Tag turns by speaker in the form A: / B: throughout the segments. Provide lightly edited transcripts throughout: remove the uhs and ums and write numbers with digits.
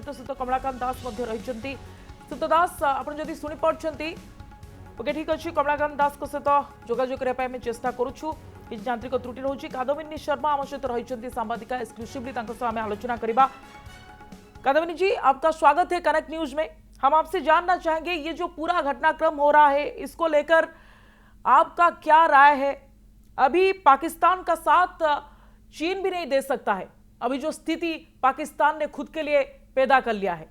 A: सहित सुत कमलाकांत दास रही। सुत दास आप जदि शुणी पार्टी ओके ठीक अच्छे कमलाकांत दास सहित जोगाजोग करने चेष्टा करुच्छू कि यांत्रिक त्रुटि रही। कादम्बिनी शर्मा आम सहित रही सांबादिका एक्सक्लूसिवली आम आलोचना करवा। कादम्बिनी जी आपका स्वागत है कनेक्ट न्यूज में। हम आपसे जानना चाहेंगे ये जो पूरा घटनाक्रम हो रहा है इसको लेकर आपका क्या राय है। अभी पाकिस्तान का साथ चीन भी नहीं दे सकता है। अभी जो स्थिति पाकिस्तान ने खुद के लिए पैदा कर लिया है।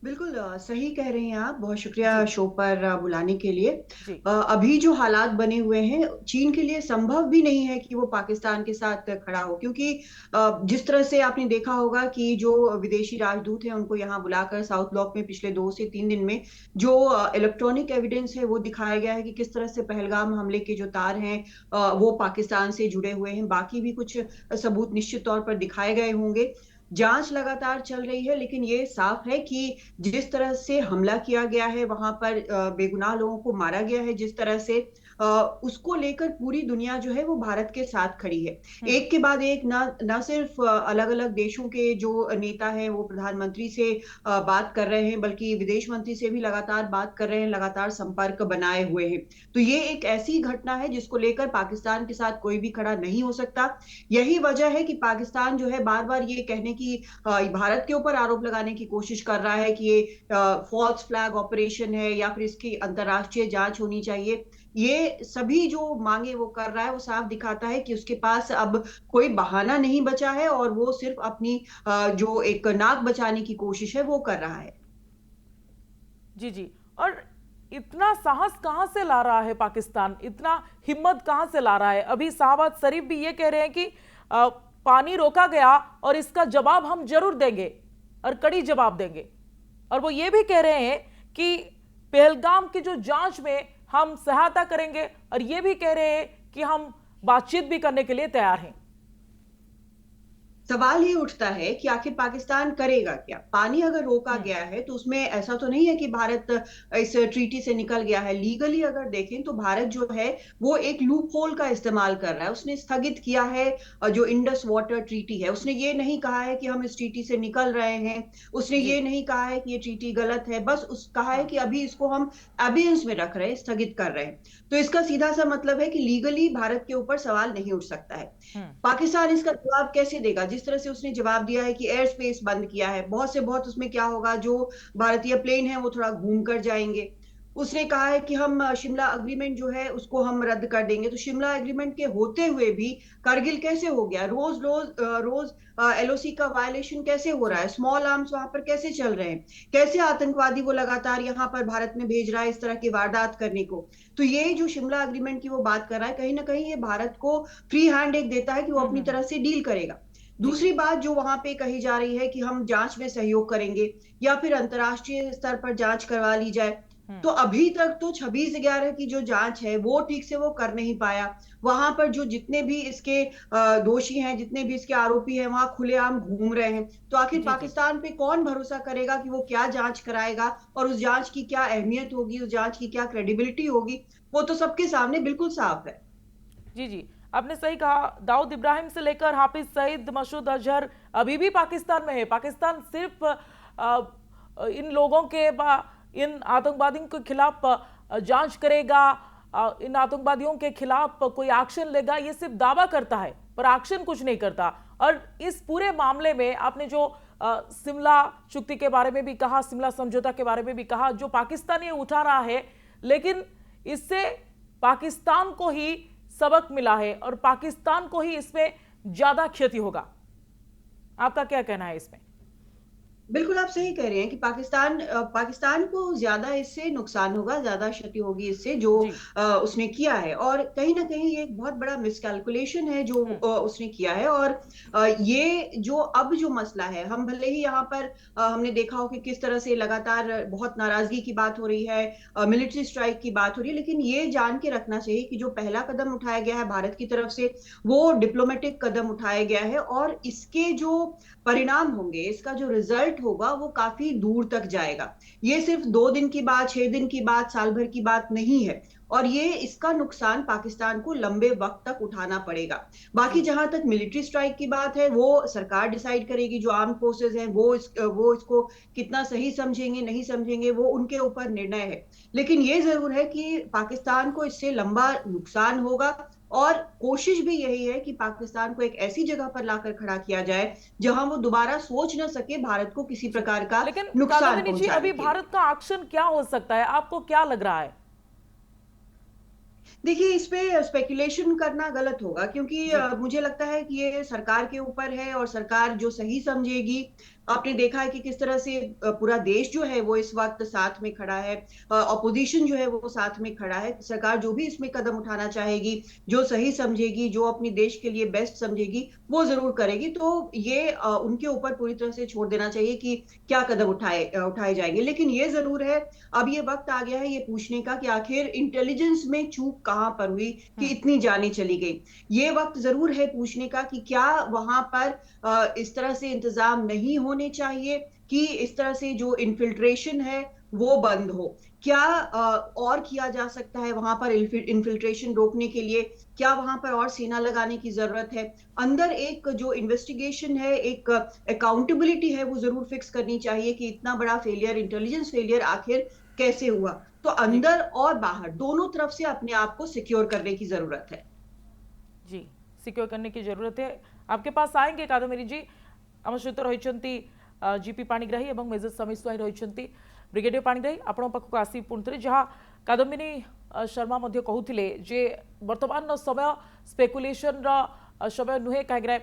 B: बिल्कुल सही कह रहे हैं आप। बहुत शुक्रिया
A: जी
B: शो पर बुलाने के लिए।
A: जी
B: अभी जो हालात बने हुए हैं चीन के लिए संभव भी नहीं है कि वो पाकिस्तान के साथ खड़ा हो, क्योंकि जिस तरह से आपने देखा होगा कि जो विदेशी राजदूत हैं उनको यहाँ बुलाकर साउथ ब्लॉक में पिछले 2 से 3 दिन में जो इलेक्ट्रॉनिक एविडेंस है वो दिखाया गया है कि किस तरह से पहलगाम हमले के जो तार हैं वो पाकिस्तान से जुड़े हुए हैं। बाकी भी कुछ सबूत निश्चित तौर पर दिखाए गए होंगे। जांच लगातार चल रही है, लेकिन ये साफ है कि जिस तरह से हमला किया गया है वहां पर बेगुनाह लोगों को मारा गया है, जिस तरह से उसको लेकर पूरी दुनिया जो है वो भारत के साथ खड़ी है। एक के बाद एक ना सिर्फ अलग अलग देशों के जो नेता हैं वो प्रधानमंत्री से बात कर रहे हैं, बल्कि विदेश मंत्री से भी लगातार बात कर रहे हैं, लगातार संपर्क बनाए हुए हैं। तो ये एक ऐसी घटना है जिसको लेकर पाकिस्तान के साथ कोई भी खड़ा नहीं हो सकता। यही वजह है कि पाकिस्तान जो है बार बार ये कहने की भारत के ऊपर आरोप लगाने की कोशिश कर रहा है कि ये फॉल्स फ्लैग ऑपरेशन है या फिर इसकी अंतर्राष्ट्रीय जांच होनी चाहिए। ये सभी जो मांगे वो कर रहा है वो साफ दिखाता है कि उसके पास अब कोई बहाना नहीं बचा है और वो सिर्फ अपनी जो एक नाक बचाने की कोशिश है वो कर रहा है।
A: जी जी। और इतना साहस कहां से ला रहा है पाकिस्तान, इतना हिम्मत कहां से ला रहा है। अभी शाहबाज शरीफ भी ये कह रहे हैं कि पानी रोका गया और इसका जवाब हम जरूर देंगे और कड़ी जवाब देंगे। और वो ये भी कह रहे हैं कि पहलगाम की जो जांच में हम सहायता करेंगे और ये भी कह रहे हैं कि हम बातचीत भी करने के लिए तैयार हैं।
B: सवाल ये उठता है कि आखिर पाकिस्तान करेगा क्या। पानी अगर रोका गया है तो उसमें ऐसा तो नहीं है कि भारत इस ट्रीटी से निकल गया है। लीगली अगर देखें तो भारत जो है वो एक लूप होल का इस्तेमाल कर रहा है। उसने स्थगित किया है जो इंडस वाटर ट्रीटी है। उसने ये नहीं कहा है कि हम इस ट्रीटी से निकल रहे हैं, उसने
A: जी
B: ये नहीं कहा है कि ये ट्रीटी गलत है, बस कहा है
A: हाँ
B: कि अभी इसको हम एबियंस में रख रहे हैं, स्थगित कर रहे हैं। तो इसका सीधा सा मतलब है कि लीगली भारत के ऊपर सवाल नहीं उठ सकता है।
A: हम्म
B: पाकिस्तान इसका जवाब कैसे देगा? जिस तरह से उसने जवाब दिया है कि एयर स्पेस बंद किया है, बहुत से बहुत उसमें क्या होगा, जो भारतीय प्लेन है वो थोड़ा घूम कर जाएंगे। उसने कहा है कि हम शिमला अग्रीमेंट जो है उसको हम रद्द कर देंगे। तो शिमला एग्रीमेंट के होते हुए भी करगिल कैसे हो गया? रोज रोज रोज एलओसी का वायलेशन कैसे हो रहा
A: जी
B: है? स्मॉल आर्म्स वहां पर कैसे चल रहे हैं? कैसे आतंकवादी वो लगातार यहाँ पर भारत में भेज रहा है इस तरह की वारदात करने को? तो ये जो शिमला एग्रीमेंट की वो बात कर रहा है, कहीं ना कहीं ये भारत को फ्री हैंड एक देता है कि वो अपनी
A: हम्म।
B: तरफ से डील करेगा।
A: जी
B: दूसरी बात जो वहां पे कही जा रही है कि हम जांच में सहयोग करेंगे या फिर अंतर्राष्ट्रीय स्तर पर जांच करवा ली जाए,
A: हम्म
B: तो अभी तक तो 26/11 की जो जांच है वो ठीक से वो कर नहीं पाया। वहां पर जो जितने भी इसके दोषी हैं, जितने भी इसके आरोपी हैं, वहां खुलेआम घूम रहे हैं। तो आखिर
A: जी जी
B: पाकिस्तान पे कौन भरोसा करेगा कि वो क्या जांच कराएगा और उस जांच की क्या अहमियत होगी, उस जांच की क्या क्रेडिबिलिटी होगी? वो तो सबके सामने बिल्कुल साफ है।
A: जी जी। आपने सही कहा। दाऊद इब्राहिम से लेकर हाफिज सईद, मसूद अजहर अभी भी पाकिस्तान में है। पाकिस्तान सिर्फ इन लोगों के इन आतंकवादियों के खिलाफ जांच करेगा, इन आतंकवादियों के खिलाफ कोई एक्शन लेगा, ये सिर्फ दावा करता है पर एक्शन कुछ नहीं करता। और इस पूरे मामले में आपने जो शिमला चुक्ति के बारे में भी कहा, शिमला समझौता के बारे में भी कहा, जो पाकिस्तान ये उठा रहा है, लेकिन इससे पाकिस्तान को ही सबक मिला है और पाकिस्तान को ही इसमें ज्यादा क्षति होगा। आपका क्या कहना है इसमें?
B: बिल्कुल आप सही कह रहे हैं कि पाकिस्तान को ज्यादा इससे नुकसान होगा, ज्यादा क्षति होगी इससे जो
A: जी
B: उसने किया है। और कहीं ना कहीं ये एक बहुत बड़ा मिसकैलकुलेशन है जो उसने किया है। और ये जो अब जो मसला है, हम भले ही यहाँ पर हमने देखा हो कि किस तरह से लगातार बहुत नाराजगी की बात हो रही है, मिलिट्री स्ट्राइक की बात हो रही है, लेकिन ये जान के रखना चाहिए कि जो पहला कदम उठाया गया है भारत की तरफ से वो डिप्लोमेटिक कदम उठाया गया है, और इसके जो परिणाम होंगे, इसका जो रिजल्ट होगा वो काफी दूर तक जाएगा। ये सिर्फ 2 दिन की बात, 6 दिन की बात, साल भर की बात नहीं है। और ये इसका नुकसान पाकिस्तान को लंबे वक्त तक उठाना पड़ेगा। बाकी जहां तक मिलिट्री स्ट्राइक की बात है, वो सरकार डिसाइड करेगी। जो आर्म फोर्सेज हैं वो इसको कितना सही समझेंगे नहीं समझेंगे, वो उनके ऊपर निर्णय है। लेकिन ये जरूर है कि पाकिस्तान को इससे लंबा नुकसान होगा, और कोशिश भी यही है कि पाकिस्तान को एक ऐसी जगह पर लाकर खड़ा किया जाए जहां वो दोबारा सोच न सके भारत को किसी प्रकार का
A: लेकिन
B: नुकसान
A: कादम्बिनी जी,
B: पहुंचाने
A: अभी
B: के लिए।
A: भारत का एक्शन क्या हो सकता है, आपको क्या लग रहा है?
B: देखिए, इस पे स्पेकुलेशन करना गलत होगा, क्योंकि
A: जी।
B: मुझे लगता है कि ये सरकार के ऊपर है, और सरकार जो सही समझेगी। आपने देखा है कि किस तरह से पूरा देश जो है वो इस वक्त साथ में खड़ा है, ऑपोजिशन जो है वो साथ में खड़ा है। सरकार जो भी इसमें कदम उठाना चाहेगी, जो सही समझेगी, जो अपनी देश के लिए बेस्ट समझेगी, वो जरूर करेगी। तो ये उनके ऊपर पूरी तरह से छोड़ देना चाहिए कि क्या कदम उठाए जाएंगे। लेकिन ये जरूर है, अब ये वक्त आ गया है ये पूछने का कि आखिर इंटेलिजेंस में चूक कहां पर हुई कि
A: हम्म।
B: इतनी जानें चली गई। ये वक्त जरूर है पूछने का कि क्या वहां पर इस तरह से इंतजाम नहीं होने चाहिए कि इस तरह से जो इन्फिल्ट्रेशन है वो बंद हो। क्या और किया जा सकता है वहां पर इन्फिल्ट्रेशन रोकने के लिए? क्या वहां पर और सेना लगाने की जरूरत है? अंदर एक जो इन्वेस्टिगेशन है, एक अकाउंटेबिलिटी है, वो जरूर फिक्स करनी चाहिए कि इतना बड़ा फेलियर, इंटेलिजेंस फेलियर आखिर कैसे हुआ। तो
A: जी।
B: अंदर और बाहर दोनों तरफ से अपने आप को सिक्योर करने की जरूरत है।
A: जी, सिक्योर करने की जरूरत है। आपके पास आएंगे कादम्बिनी जी। आम सहित रही जीपी पाणिग्राही और मेजर समीर स्वाई रही। ब्रिगेडियर पाणिग्राही, आपण पाखक आसी पुणी थे जहाँ कादम्बिनी शर्मा कहते जे वर्तमान समय स्पेकुलेशन समय नुहे कहीं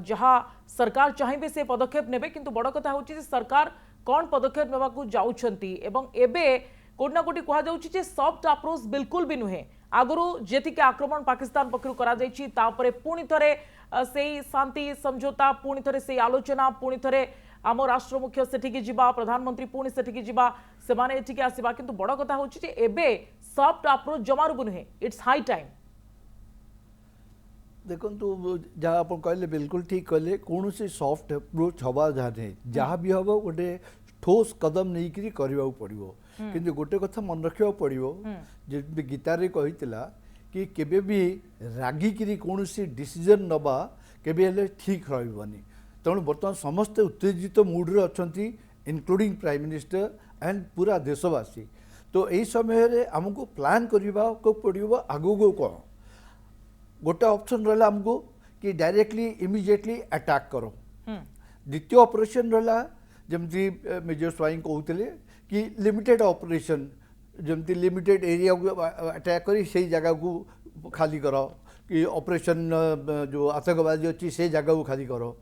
A: जहाँ सरकार चाहिए से पदक्षेप नेबे, किंतु बड़ कथा हूँ सरकार कौन पदक्षेप नेबाकू जाउछंती एवं एबे कोटना कोटी कहा जाउछि सॉफ्ट अप्रोच बिल्कुल भी नुहे। आगुरु जेतिके आक्रमण पाकिस्तान पक्षरु करा जाइछि तापरे पुणी थरे सेई शांति समझौता, पुणी थरे सेई आलोचना, पुणी थरे आम राष्ट्र मुख्य सेठिकी जिबा, प्रधानमंत्री पुणी सेठिकी जिबा, सेमाने एठिके आसीबा, किंतु बड़ कथा होछि जे एबे सॉफ्ट अप्रोच जमारु भी नुहे। It's high time.
C: देखो जहाँ आप कहले बिल्कुल ठीक कहले, कौन से सॉफ्ट अप्रोच हवा जहाँ नहीं, जहाँ भी हम गोटे ठोस कदम नहीं करी करने पड़ो। किंतु गोटे कथा मन रखा पड़ो, जे गीतारे कहितला कि केबे भी रागिकी कौन सी डिसीजन नबा केबे हेले ठीक रही। तेणु बर्तमान समस्ते उत्तेजित मूड्रे अच्छा, इनक्लूडिंग प्राइम मिनिस्टर एंड पूरा देशवासी। तो यही समय आमको प्लान करने को पड़ो आगू को कौन। गोटे ऑप्शन रहा आमको कि डायरेक्टली इमिजिएटली अटैक करो। द्वितीय ऑपरेशन रहा जमती मेजर स्वाई कहते कि लिमिटेड ऑपरेशन, जमती लिमिटेड एरिया को अटैक करी से जगह को खाली करो, कि ऑपरेशन जो आतंकवादी अच्छी से जगह को खाली करो।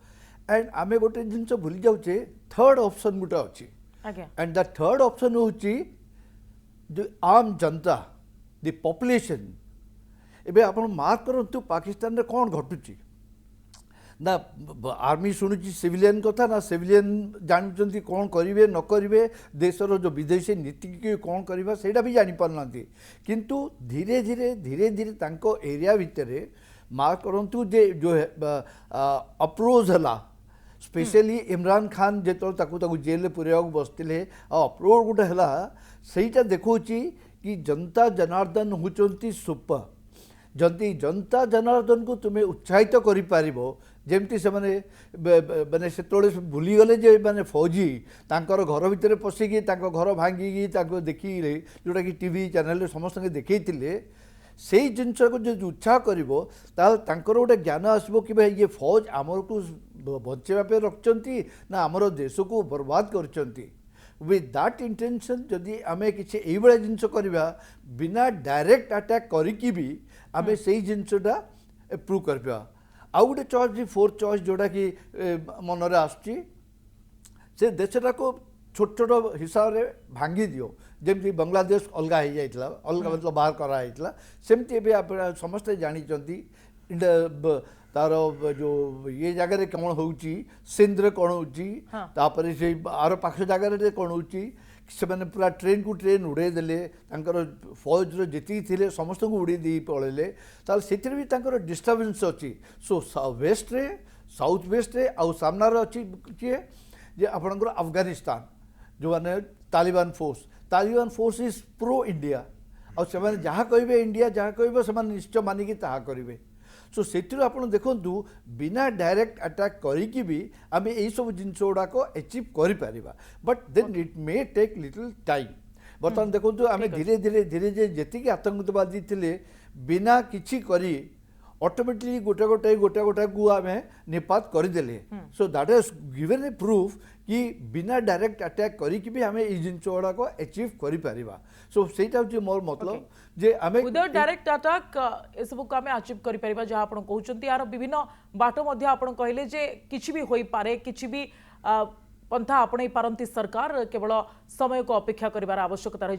C: एंड आमे गोटे जिनस भूली जाऊे, थर्ड ऑप्शन गोटे अच्छी। एंड द थर्ड ऑप्शन हूँ जो आम जनता, द पॉपुलेशन। एबे आपण मार्क करंतु पाकिस्तान रे कौन घटुची ना, आर्मी शुणुची सिविलियन कथा ना, सिविलियन जानते कौन करेंगे न करेंगे, देशर जो विदेशी नीति की कौन करवा से भी जापारना। किंतु धीरे धीरे धीरे धीरे तांको एरिया भितर मार्क करंतु जे जो अप्रोच है, स्पेशली इमरान खान जो जेल पुरेवा बसते अप्रोच गोटे है, सहीटा देखा कि जनता जनार्दन होती सुपर। जदि जनता जनार्दन को तुम्हें उत्साहित कर जमती से माने से भूलीगले जे माने फौजी तांकर घर भितर पशिकी घर भांगिकी देखिए जोटा कि टीवी चैनल समस्त देखते से जिनस को जो उत्साह कर गोटे ज्ञान आसो कि भाई ये फौज आमर को बचाइवाई रखती ना आमर देश को बर्बाद कर। विथ दैट इंटेंशन जदि आम कि जिनस करवा बिना डायरेक्ट अटैक करी भी आम से जिनसा एप्रूव करवा। आउ गोटे चॉइस भी फोर्थ चॉइस जोड़ा कि मनरे आसुची से देशटा को छोट छोट हिसाब से भांगी दियो, जमी बांग्लादेश अलग हो जाता, अलग मतलब बाहर कराइला, सेमती आप समस्ते जानते तार जो ये जगह कौन हो सिंध कौन होपर से आर पाख जगह कौन हो से पूरा ट्रेन को ट्रेन उड़े देले, फौज जी थे समस्त को उड़े दे पलैले, से भी डिस्टर्बेंस अच्छी। सो वेस्ट रे साउथ वेस्ट रे आउ सामनार अच्छी किए जे आपणकर अफगानिस्तान जो माने Taliban force is pro India. ଆଉ ସେମାନେ ଯାହା କହିବେ इंडिया जहाँ कहबे ସେମାନେ ନିଶ୍ଚୟ ମାନିକି ତାହା କରିବେ। सो ସେଥିରୁ ଆପଣ ଦେଖନ୍ତୁ ବିନା डायरेक्ट अटैक କରିକି ବି ଆମେ ଏଇ ସବୁ ଜିନିଷ ଗୁଡ଼ାକ अचीव କରିପାରିବା but then it may take little time. ବର୍ତ୍ତମାନ ଦେଖନ୍ତୁ ଆମେ ଧୀରେ ଧୀରେ ଧୀରେ ଧୀରେ ଯେତିକି ଆତଙ୍କବାଦୀ ଥିଲେ ବିନା କିଛି କରି ऑटोमेटिकली गोटे गोटे गोटे गोटे को आम निपात करदे। So that is given A proof कि बिना डायरेक्ट अटैक करिक भी आम ये जिन गुड़ाक अचीव करा। सो सेटा हूँ मोर मतलब जे आम
A: विदाउट डायरेक्ट अटैक ए सब को आम अचीव कर परिबा जहाँ आपण कहउचंती यार विभिन्न बाट मध्य आपण कहले जे किछि भी होई पारे किछि भी पंथा आपणै पारंती सरकार केवल समय को अपेक्षा करिवार आवश्यकता रही।